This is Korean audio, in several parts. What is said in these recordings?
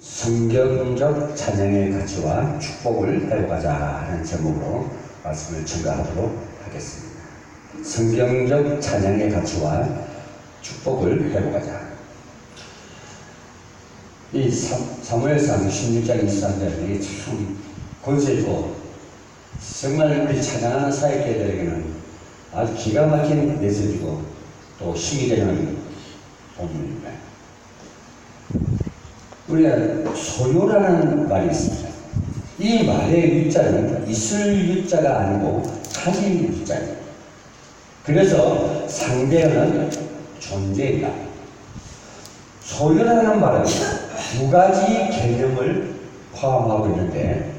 성경적 찬양의 가치와 축복을 회복하자 하는 제목으로 말씀을 증가하도록 하겠습니다. 성경적 찬양의 가치와 축복을 회복하자. 이 사무엘상 16장 23절이 참 권세 있고 정말 우리 찬양하는 사역자들에게는 아주 기가 막힌 메시지고 또 힘이 되는 본문입니다. 우리가 소유라는 말이 있습니다. 이 말의 유자는 있을 유자가 아니고 가질 유자입니다. 그래서 상대하는 존재이다. 소유라는 말은 두 가지 개념을 포함하고 있는데,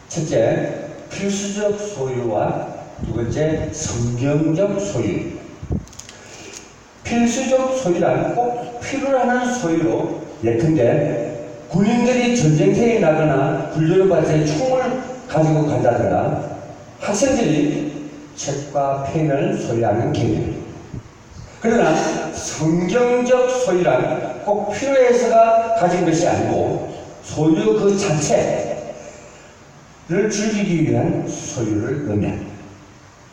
첫째, 필수적 소유와 두 번째, 성경적 소유입니다. 필수적 소유란 꼭 필요한 소유로, 예컨대 군인들이 전쟁터에 나거나 훈련받을 때 총을 가지고 간다든가 학생들이 책과 펜을 소유하는 개념입니다. 그러나 성경적 소유란 꼭 필요해서가 가진 것이 아니고 소유 그 자체를 즐기기 위한 소유를 의미합니다.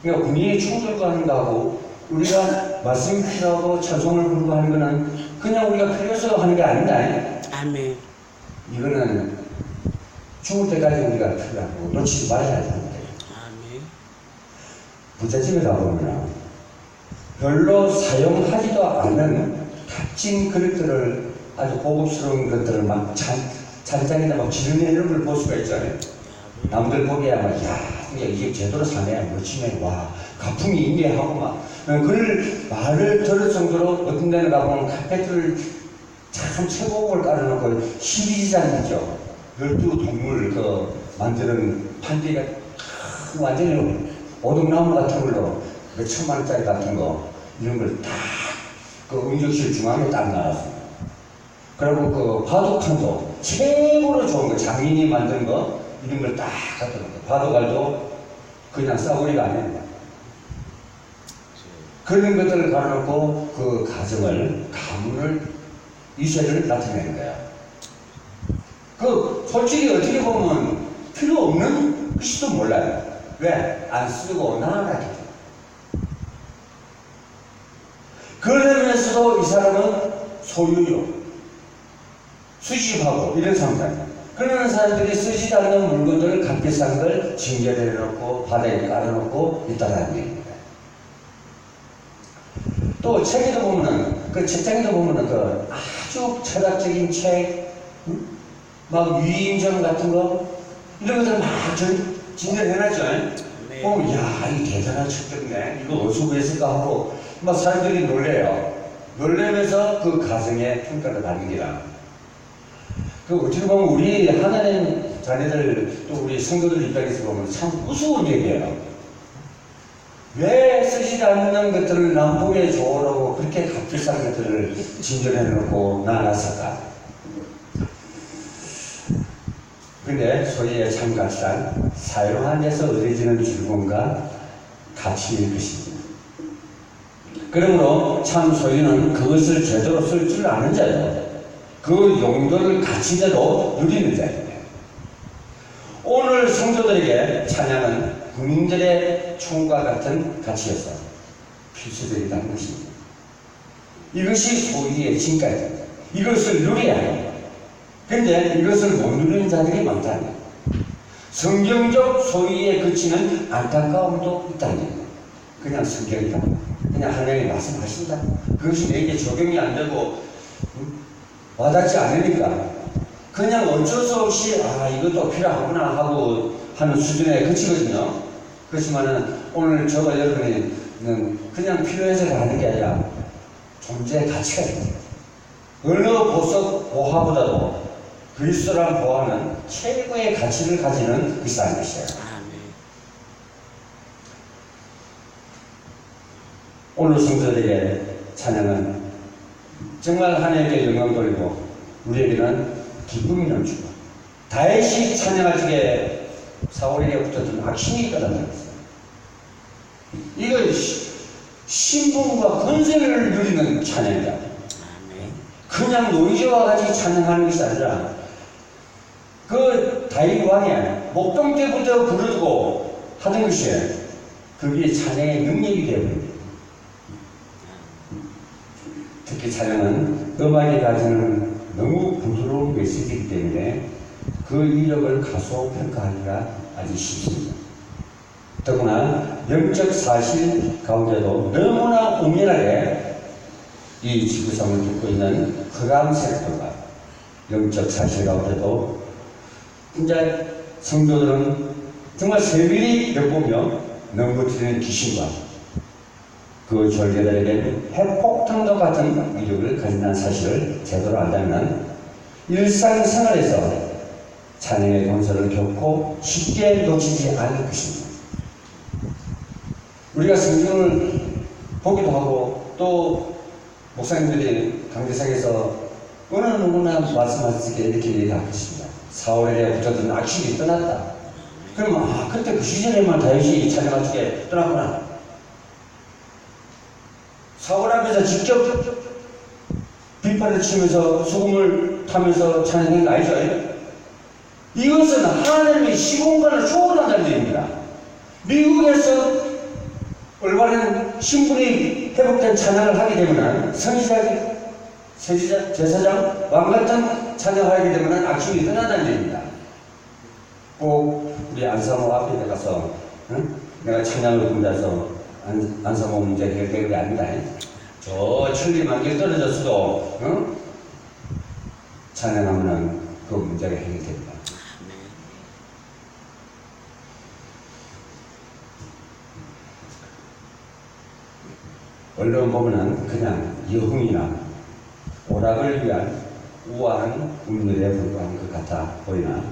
그러니까 군인이 총 들고 하는 거하고 우리가 말씀이 필요하고 찬송을 부르고 하는 거는 그냥 우리가 필요해서 하는 게 아니다. 아멘. 이거는 죽을 때까지 우리가 필요하고 놓치지 말아야 하는 거예요. 아멘. 부잣집에 가보면 별로 사용하지도 않은 값진 그릇들을, 아주 고급스러운 것들을 막 찬장에다 막 지르내는 걸 볼 수가 있잖아요. 남들 보기야 막, 야, 이게 제대로 사네, 멋지네, 와, 가풍이 있네 하고 막, 그걸 말을 들을 정도로 어떤 데는 가보면 카페트를 참 최고급을 깔아놓고 12지장이죠. 12동물 만드는 판대가 완전히 오동나무 같은 걸로 몇 천만 원짜리 같은 거, 이런 걸 딱 응접실 중앙에 딱 놔놨습니다. 그리고 바둑판도 최고로 좋은 거, 장인이 만든 거, 이런 걸 딱 갖다 놓고, 바둑알도 그냥 싸구리가 아닙니다. 그런 것들을 갈아놓고 그 가문을, 이세를 나타내는 거야. 솔직히 어떻게 보면 필요 없는 것이도 몰라요. 왜? 안 쓰고 나가기 때문에. 그러면서도 이 사람은 소유요, 수집하고 이런 상태입니다. 그러는 사람들이 쓰지도 않는 물건들을 값비싼 걸 징계해놓고 바닥에 깔아놓고 있다라는 얘기입니다. 또 책에도 보면은, 책장에도 보면은 아주 철학적인 책, 막 위인전 같은 거, 이런 것들 막 진열해놨죠. 네. 야, 이 대단한 책들이네. 이거 어디서 구했을까 하고, 막 사람들이 놀래요. 놀래면서 그 가정에 평가를 받는 게라. 어떻게 보면 우리 하나님 자녀들, 또 우리 성도들 입장에서 보면 참 무서운 얘기예요. 왜 쓰지 않는 것들을 남북에 좋으라고 그렇게 값비싼 것들을 진전해놓고 놔놨을까? 근데 소유의 참 가치란 사용한 데서 얻어지는 즐거움과 가치일 것입니다. 그러므로 참 소유는 그것을 제대로 쓸 줄 아는 자요, 그 용도를 가치대로 누리는 자입니다. 오늘 성도들에게 찬양은 군인들의 총과 같은 가치여서 필수적이라는 것입니다. 이것이 소유의 진가입니다. 이것을 누려야 해요. 그런데 이것을 못 누리는 자들이 많다는 거예요. 성경적 소유에 그치는 안타까움도 있다는 거예요. 그냥 성경이다, 그냥 하나님이 말씀하신다, 그것이 내게 적용이 안 되고 와닿지 않으니까 그냥 어쩔 수 없이 이것도 필요하구나 하고 하는 수준에 그치거든요. 그렇지만은 오늘 저와 여러분이 그냥 필요해서 하는 게 아니라 존재의 가치가 있습니다. 어느 보석 보화보다도 그리스도란 보화는 최고의 가치를 가지는 비싼 것이에요. 오늘 성도들에게 찬양은 정말 하나님께 영광 돌리고 우리에게는 기쁨이 넘치고, 다윗이 찬양할 적에 사울에게 붙었던 악신이 있다는 것입니다. 이거 신분과 권세를 누리는 찬양이다. 그냥 노이즈와 같이 찬양하는 것이 아니라 그 다윗 왕의 목동 때부터 부르고 하던 것이 그게 찬양의 능력이 되어버립니다. 특히 찬양은 음악이 가지는 너무 부드러운 메시지이기 때문에 그 위력을 가소 평가하기가 아주 쉽습니다. 더구나 영적 사실 가운데도 너무나 엄연하게 이 지구상을 듣고 있는 흑암 세력들과 영적 사실 가운데도 이제 성도들은 정말 세밀히 엿보며 넘어뜨리는 귀신과 그 졸개들에게 핵폭탄과 같은 위력을 가진다는 사실을 제대로 안다면 일상생활에서 찬양의 건설을 결코 쉽게 놓치지 않을 것입니다. 우리가 성경을 보기도 하고 또 목사님들이 강대상에서 어느 누구나 말씀하시게 이렇게 얘기할 것입니다. 사울에게 붙었던 악신이 떠났다. 그러면 그때 그 시절에만 다윗이 찬양할 적에 떠났구나. 사울 앞에서 직접 비파를 치면서 수금을 타면서 찬양한 거 아니죠? 이것은 하나님의 시공간을 초월한다는 얘기입니다. 미국에서 올바른 신분이 회복된 찬양을 하게 되면 제사장, 왕 같은 찬양을 하게 되면 악취이 떠난다는 얘기입니다. 꼭 우리 안사모 앞에 가서 내가 찬양을 부르면서 안사모 문제 해결되는 게 아니다. 저 천리만 길 떨어졌어도 찬양하면 그 문제가 해결됩니다. 언론 보면은 그냥 여흥이나 오락을 위한 우아한 운율에 불과한 것 같아 보이나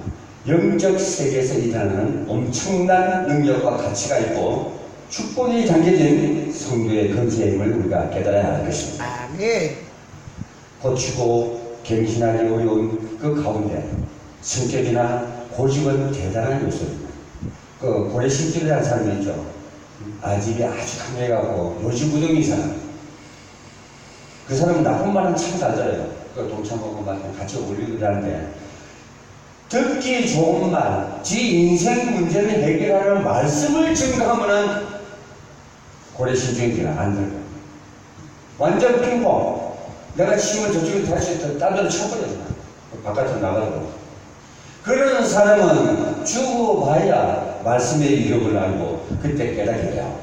영적 세계에서 일어나는 엄청난 능력과 가치가 있고 축복이 담겨진 성도의 건세의 힘을 우리가 깨달아야 할 것입니다. 아멘. 고치고 갱신하기 어려운 그 가운데 성격이나 고집은 대단한 요소입니다. 그 고래심질이라는 사람이 있죠. 아집이 아주 강해가고 요지부동이 사람. 그 사람은 나쁜 말은 참 잘 들어요. 그 동참하고 막 같이 어울리고 하는데 듣기 좋은 말, 지 인생 문제를 해결하는 말씀을 증거하면은 고래심중이가 안 들어요. 완전 핑퐁. 내가 치면 저쪽에 다시 딴 데로 쳐버려요. 바깥으로 나가고. 그런 사람은 죽어봐야 말씀의 위력을 알고 그때 깨닫게 돼요.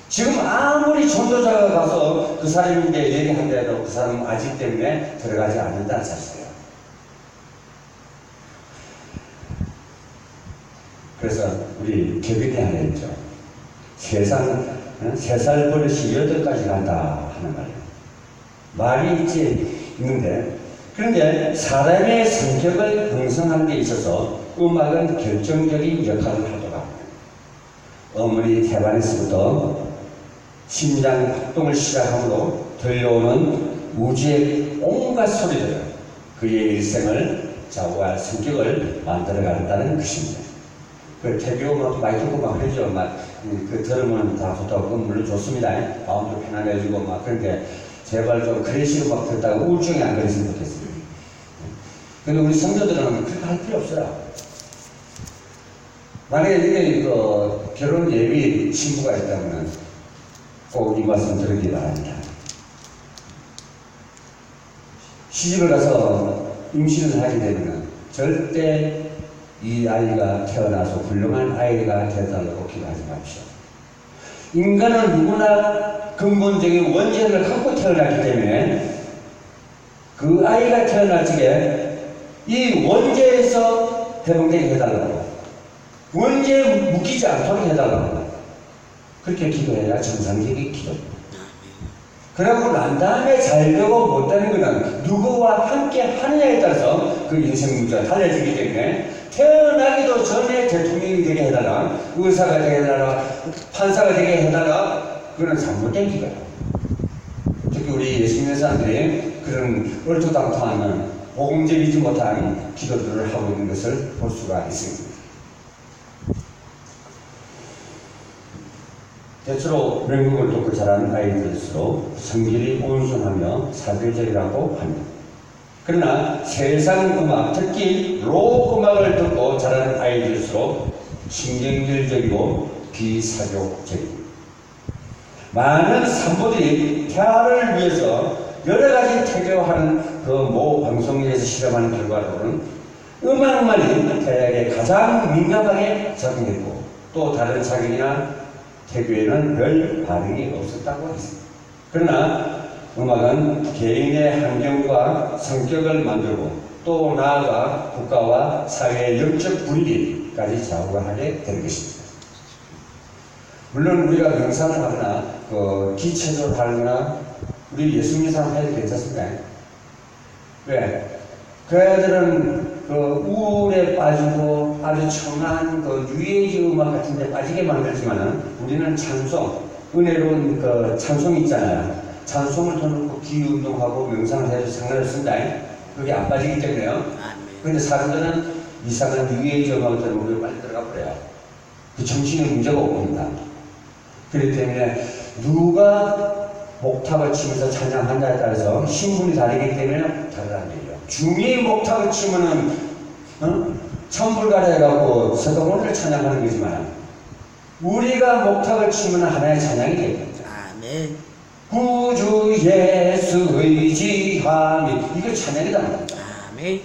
지금 아무리 전도자가 가서 그 사람인데 얘기한데도 그 사람은 아직 때문에 들어가지 않는다는 사실이에요. 그래서 우리 개벽이 하나 있죠. 세 살 버릇이 8가지 간다 하는 말이에요. 말이 있는데 그런데 사람의 성격을 형성하는 데 있어서 음악은 결정적인 역할을 하더라. 어머니 태반에서부터 심장 활동을 시작함으로 들려오는 우주의 온갖 소리들, 그의 일생을 좌우할 성격을 만들어간다는 것입니다. 그 태교 막 많이 듣고 막 그러죠. 그 들으면 다 좋다고 물론 좋습니다. 마음도 편안해지고 막 그런데 제발 좀 그런 식으로 막 듣다가 우울증이 안 걸렸으면 좋겠어요. 근데 우리 성도들은 그렇게 할 필요 없어요. 만약에 이게 결혼 예비 신부가 있다면 꼭 이 말씀 들으기 바랍니다. 시집을 가서 임신을 하게 되면 절대 이 아이가 태어나서 훌륭한 아이가 되달라고 기도하지 마십시오. 인간은 누구나 근본적인 원죄를 갖고 태어났기 때문에 그 아이가 태어날 적에 이 원죄에서 해방되게 해달라고, 원죄에 묶이지 않도록 해달라고 그렇게 기도해야 정상적인 기도입니다. 그러고 난 다음에 잘 되고 못 되는 것은 누구와 함께 하느냐에 따라서 그 인생 문제가 달라지기 때문에 태어나기도 전에 대통령이 되게 해달라, 의사가 되게 해달라, 판사가 되게 해달라, 그건 잘못된 기도예요. 특히 우리 예수 믿는 사람들이 그런 얼토당토하는 복음적이지 못한 기도들을 하고 있는 것을 볼 수가 있습니다. 대체로 명국을 듣고 자란 아이들일수록 성질이 온순하며 사교적이라고 합니다. 그러나 세상 음악, 특히 록 음악을 듣고 자라는 아이들일수록 신경질적이고 비사교적이고 많은 산모들이 태아를 위해서 여러 가지 태교하는 그 모 방송에서 실험하는 결과로는 음악만이 태아에게 가장 민감하게 작용했고 또 다른 자극이나 태교에는 별 반응이 없었다고 했습니다. 그러나 음악은 개인의 환경과 성격을 만들고 또 나아가 국가와 사회의 영적 분리까지 좌우하게 되는 것입니다. 물론 우리가 명상을 하거나 기체적으로 하거나 우리 예수님상 해도 괜찮습니다. 왜? 그 애들은 우울에 빠지고 아주 청한 유해지 음악 같은 데 빠지게 만들지만은 우리는 찬송, 은혜로운 찬송이 있잖아요. 찬송을 터놓고 기운동하고 명상을 해도 상관이 없습니다. 그게 안 빠지기 때문에요. 그런데 사람들은 이상한 유해지 음악을 들으면 빨리 들어가 버려요. 그 정신에 문제가 없습니다. 그렇기 때문에 누가 목탁을 치면서 찬양한다에 따라서 신분이 다르기 때문에 다르다는 얘기예요. 중이 목탁을 치면은 천불가라 해갖고 서동원을 찬양하는 거지만 우리가 목탁을 치면 하나의 찬양이 됩니다. 아멘. 구주 예수 의지함이 이게 찬양이다. 아멘.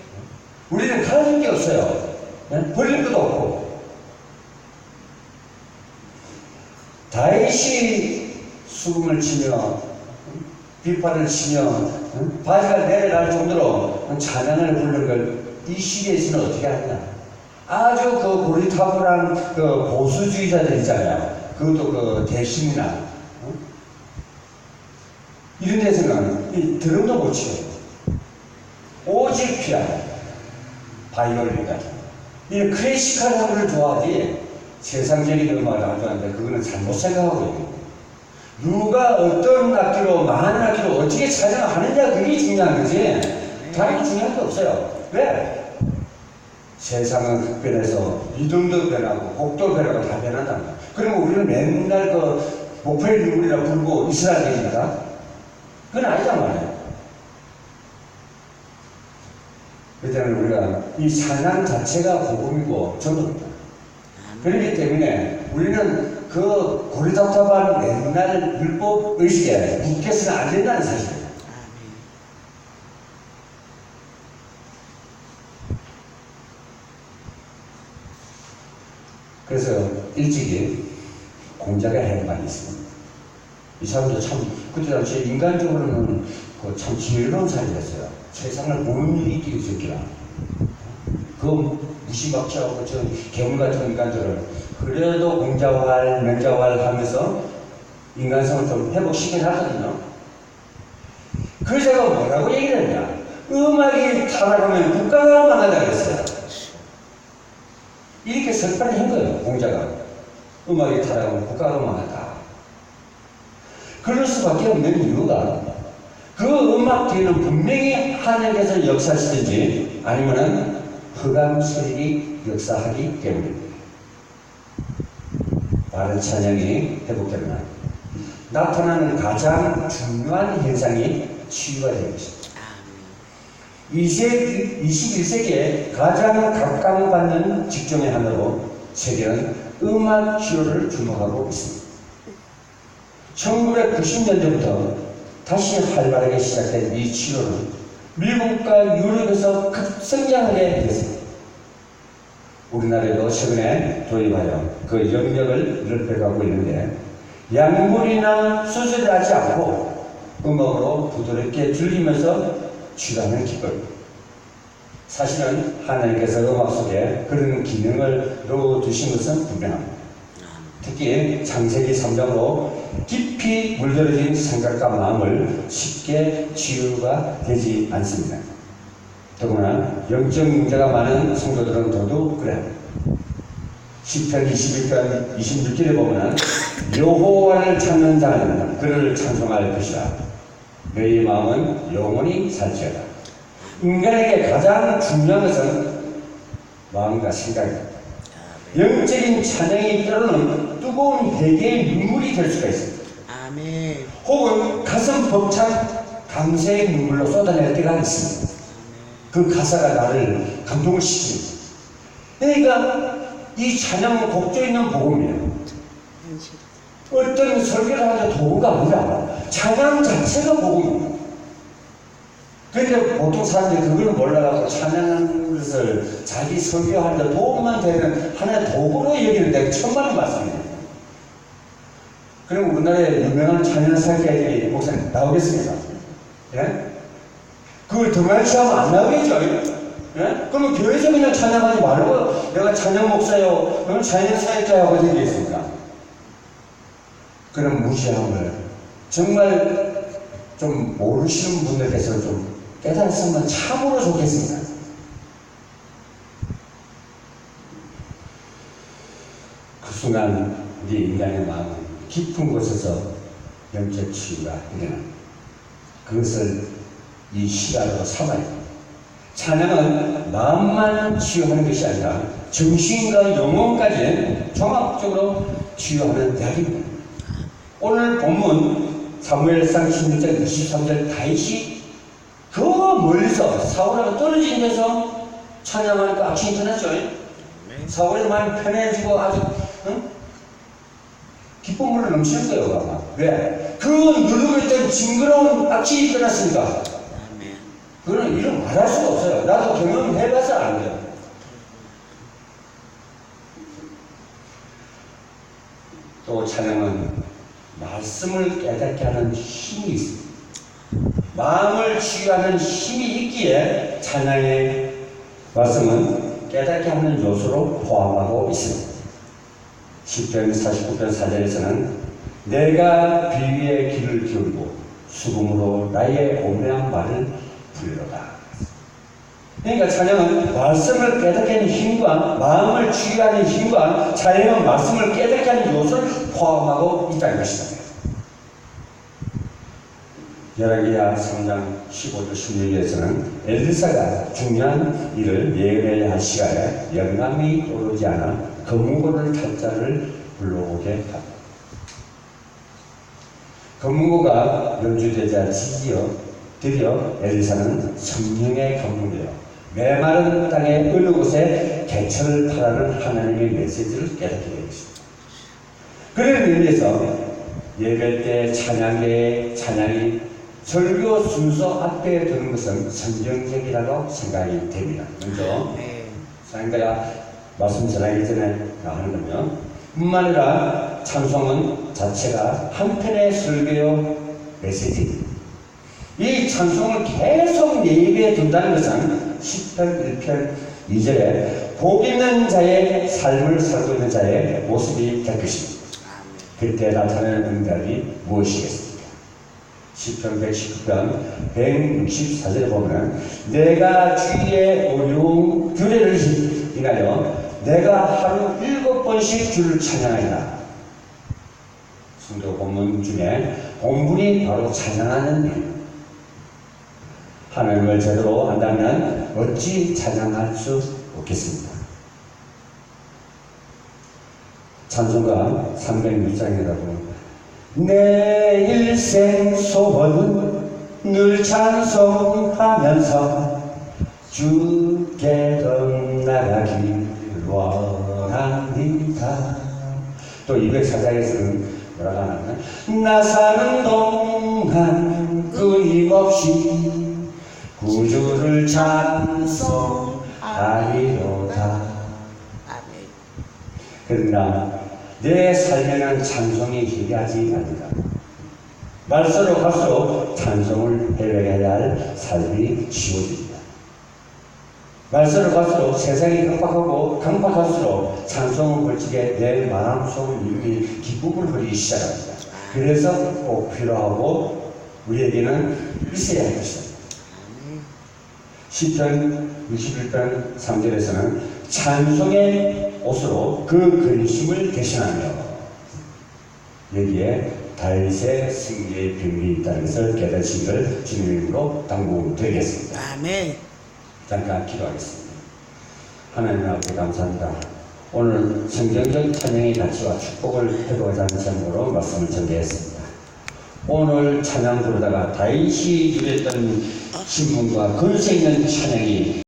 우리는 가진 게 없어요. 버릴 것도 없고. 다윗이 수금을 치며 비파를 치며 바지가 내려갈 정도로 찬양을 부르는 걸 이 시대에서는 어떻게 하느냐. 아주 고리타불한 보수주의자들 있잖아요. 그것도 대신이나 이런 데서는 드럼도 못 치고 오직 피아노, 바이올린 같은 이 클래시컬 음악을 좋아하지 세상적인 음악을 안 좋아하는데 그거는 잘못 생각하고 있는 누가 어떤 악기로 많은 악기로 어떻게 찬양을 하느냐 그게 중요한 거지 다른 거 중요한 게 없어요. 왜? 세상은 변해서 리듬도 변하고 곡도 변하고 다 변한단 말이야. 그러면 우리는 맨날 목표의 눈물이라 부르고 있어야 되니까 그건 아니단 말이에요. 그렇다면 우리가 이 찬양 자체가 복음이고 전도입니다. 그렇기 때문에 우리는 고리답답한 옛날 율법 의식에 묶여서는 안 된다는 사실이에요. 그래서 일찍이 공자가 한 말이 있습니다. 이 사람도 참 그때 당시에 인간적으로는 참 지혜로운 사람이었어요. 세상을 보는 일이 있기도 있었기라. 무시박지하고 저 괴물 같은 인간들을 그래도 공자활, 명자활 하면서 인간성을 좀 회복시키긴 하거든요. 그래서 제가 뭐라고 얘기를 했냐. 음악이 타락하면 국가가 망한다 그랬어요. 이렇게 설파를 한 거예요, 공자가. 음악이 타락하면 국가가 망한다. 그럴 수밖에 없는 이유가 그 음악 뒤에는 분명히 하나님께서 역사하시든지 아니면은 흑암 세력이 역사하기 때문입니다. 바른 찬양이 회복되면 나타나는 가장 중요한 현상이 치유가 되는 것입니다. 21세기에 가장 각광받는 직종의 하나로 세계는 음악 치료를 주목하고 있습니다. 1990년대부터 다시 활발하게 시작된 이 치료는 미국과 유럽에서 급성장하게 됐습니다. 우리나라에도 최근에 도입하여 그 영역을 넓혀가고 있는데 약물이나 수술을 하지 않고 음악으로 부드럽게 즐기면서 치료하는 기법. 사실은 하나님께서 음악 속에 그런 기능을 넣어두신 것은 분명합니다. 특히 창세기 3장으로 깊이 물들어진 생각과 마음을 쉽게 치유가 되지 않습니다. 더구나 영적 문제가 많은 성도들은 더더욱 그래요. 시편 21편 26절에 보면 여호와를 찾는 자는 그를 찬송할 것이라. 너희 마음은 영원히 살지어다. 인간에게 가장 중요한 것은 마음과 생각입니다. 영적인 찬양이 때로는 뜨거운 베개의 눈물이 될 수가 있습니다. 아멘. 혹은 가슴 벅찬 감사의 눈물로 쏟아낼 때가 있습니다. 그 가사가 나를 감동을 시킵니다. 그러니까 이 찬양은 곡조 있는 복음이에요. 어떤 설교를 하는데 도구가 아니라 찬양 자체가 복음입니다. 그런데 보통 사람들이 그걸 몰라가지고 찬양하는 것을 자기 설교하는데 도움만 되는 하나의 도구로 여기는데 천만의 말씀이에요. 그럼 우리나라에 유명한 찬양 사역자들이 목사님 나오겠습니까? 예? 그걸 등한시 하면 안 나오겠죠? 예? 그러면 교회에서 그냥 찬양하지 말고 내가 찬양 목사요, 그럼 찬양 사역자하고 되겠습니까? 그런 무시함을 정말 좀 모르시는 분들께서 좀 깨달았으면 참으로 좋겠습니다. 그 순간 우리 인간의 마음은 깊은 곳에서 영적 치유가 일어납니다. 그것을 이 시간으로 삼아야 됩니다. 찬양은 마음만 치유하는 것이 아니라 정신과 영혼까지 종합적으로 치유하는 약입니다. 오늘 본문 사무엘상 16장 23절 다윗이 그 멀리서 사울하고 떨어진 데서 찬양하니까 악신이 떠났죠. 사울의 마음이 편해지고 아주 기쁨으로 넘치는 거예요. 아마. 왜? 그 누르고 있던 징그러운 악신이 떠났으니까. 그거는 이런 말할 수가 없어요. 나도 경험해봐서 아는 거예요. 또 찬양은 말씀을 깨닫게 하는 힘이 있습니다. 마음을 치유하는 힘이 있기에 찬양의 말씀은 깨닫게 하는 요소로 포함하고 있습니다. 10편 49편 4절에서는 내가 비위의 귀를 기울이고 수금으로 나의 오묘한 말을 부르노라. 그러니까 찬양은 말씀을 깨닫게 하는 힘과 마음을 치유하는 힘과 찬양은 말씀을 깨닫게 하는 요소를 포함하고 있다는 것입니다. 열왕기하 3장 15절 16절에서는 엘리사가 중요한 일을 예언해야 할 시간에 영감이 오르지 않아 검문고를 탈 자를 불러오게 합니다. 검문고가 연주되자 드디어 엘리사는 성령의 검문이요 메마른 땅의 어느 곳에 개철을 파라는 하나님의 메시지를 깨닫게 되었습니다. 그런 의미에서 예배 때 찬양이 설교 순서 앞에 드는 것은 선정적이라고 생각이 됩니다. 먼저 사람들과 말씀 전하기 전에 하는 거면 뿐만 아니라 찬송은 자체가 한편의 설교 메시지입니다. 이 찬송을 계속 예배에 둔다는 것은 10편 1편 2절에 복 있는 자의 삶을 살고 있는 자의 모습이 될 것입니다. 그때 나타나는 응답이 무엇이겠습니까? 10편 119편 164절에 보면 내가 주의 어려운 규례를 인하여 내가 하루 7번씩 주를 찬양하리라. 성도 본문 중에 본문이 바로 찬양하는 일. 하나님을 제대로 안다면 어찌 찬양할 수 없겠습니까? 찬송가 306장이라고 내 일생 소원은 늘 찬송하면서 주께 더 나가길 원합니다. 또 204장에서는 뭐라고 하냐면 나 사는 동안 끊임없이 구주를 찬송하리로다. 그러나 내 삶에는 찬송이 희귀하지 않는다. 말수로 갈수록 찬송을 해외해야 할 삶이 쉬워집니다. 말수로 갈수록 세상이 강박할수록 찬송을 벌칙에 내 마음속 이미 기쁨을 흐리기 시작합니다. 그래서 꼭 필요하고 우리에게는 있어야 할 것입니다. 시편 61편 3절에서는 찬송의 옷으로 그 근심을 대신하며 여기에 다윗의 승리의 비밀이 있다는 것을 깨닫으시기를 주님의 이름으로 당부드리겠습니다. 아멘. 잠깐 기도하겠습니다. 하나님 아버지 감사합니다. 오늘 성경적 찬양의 가치와 축복을 회복하자 하는 제목으로 말씀을 전개했습니다. 오늘 찬양 부르다가 다윗이 누렸던 신분과 권세 있는 찬양이